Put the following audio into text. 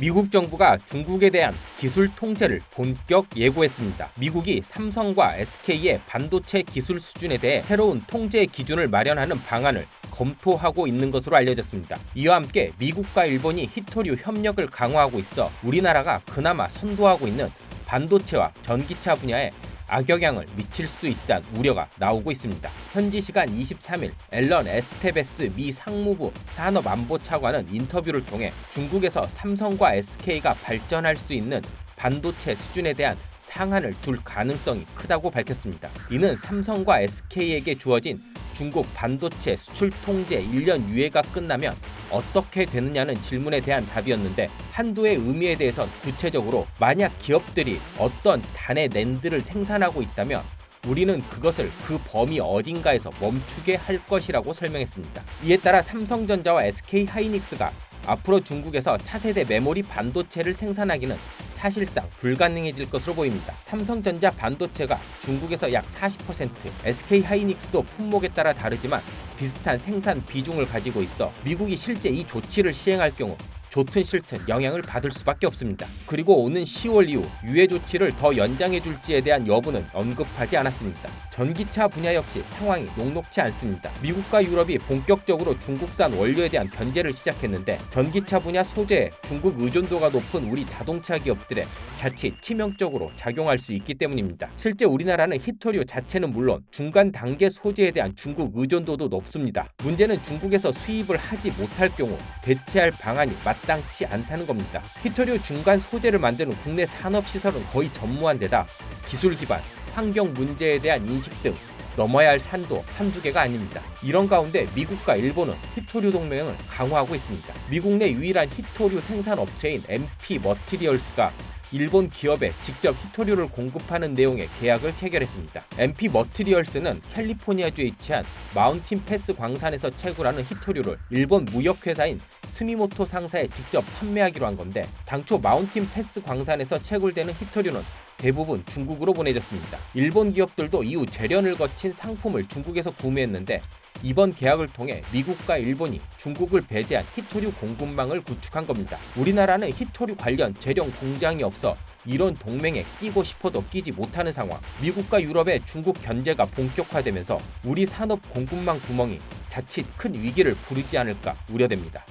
미국 정부가 중국에 대한 기술 통제를 본격 예고했습니다. 미국이 삼성과 SK의 반도체 기술 수준에 대해 새로운 통제 기준을 마련하는 방안을 검토하고 있는 것으로 알려졌습니다. 이와 함께 미국과 일본이 히토류 협력을 강화하고 있어 우리나라가 그나마 선도하고 있는 반도체와 전기차 분야에 악영향을 미칠 수 있다는 우려가 나오고 있습니다. 현지 시간 23일 앨런 에스테베스 미 상무부 산업안보차관은 인터뷰를 통해 중국에서 삼성과 SK가 발전할 수 있는 반도체 수준에 대한 상한을 둘 가능성이 크다고 밝혔습니다. 이는 삼성과 SK에게 주어진 중국 반도체 수출 통제 1년 유예가 끝나면 어떻게 되느냐는 질문에 대한 답이었는데, 한도의 의미에 대해선 구체적으로 만약 기업들이 어떤 단의 낸드를 생산하고 있다면 우리는 그것을 그 범위 어딘가에서 멈추게 할 것이라고 설명했습니다. 이에 따라 삼성전자와 SK하이닉스가 앞으로 중국에서 차세대 메모리 반도체를 생산하기는 사실상 불가능해질 것으로 보입니다. 삼성전자 반도체가 중국에서 약 40%, SK하이닉스도 품목에 따라 다르지만 비슷한 생산 비중을 가지고 있어 미국이 실제 이 조치를 시행할 경우 좋든 싫든 영향을 받을 수밖에 없습니다. 그리고 오는 10월 이후 유예 조치를 더 연장해 줄지에 대한 여부는 언급하지 않았습니다. 전기차 분야 역시 상황이 녹록치 않습니다. 미국과 유럽이 본격적으로 중국산 원료에 대한 견제를 시작했는데, 전기차 분야 소재에 중국 의존도가 높은 우리 자동차 기업들의 자칫 치명적으로 작용할 수 있기 때문입니다. 실제 우리나라는 히토류 자체는 물론 중간 단계 소재에 대한 중국 의존도도 높습니다. 문제는 중국에서 수입을 하지 못할 경우 대체할 방안이 마땅치 않다는 겁니다. 히토류 중간 소재를 만드는 국내 산업시설은 거의 전무한 데다 기술 기반, 환경 문제에 대한 인식 등 넘어야 할 산도 한두 개가 아닙니다. 이런 가운데 미국과 일본은 히토류 동맹을 강화하고 있습니다. 미국 내 유일한 히토류 생산 업체인 MP 머티리얼스가 일본 기업에 직접 히토류를 공급하는 내용의 계약을 체결했습니다. MP 머티리얼스는 캘리포니아주에 위치한 마운틴 패스 광산에서 채굴하는 히토류를 일본 무역회사인 스미모토 상사에 직접 판매하기로 한 건데, 당초 마운틴 패스 광산에서 채굴되는 히토류는 대부분 중국으로 보내졌습니다. 일본 기업들도 이후 재련을 거친 상품을 중국에서 구매했는데, 이번 계약을 통해 미국과 일본이 중국을 배제한 히토류 공급망을 구축한 겁니다. 우리나라는 히토류 관련 재련 공장이 없어 이런 동맹에 끼고 싶어도 끼지 못하는 상황. 미국과 유럽의 중국 견제가 본격화되면서 우리 산업 공급망 구멍이 자칫 큰 위기를 부르지 않을까 우려됩니다.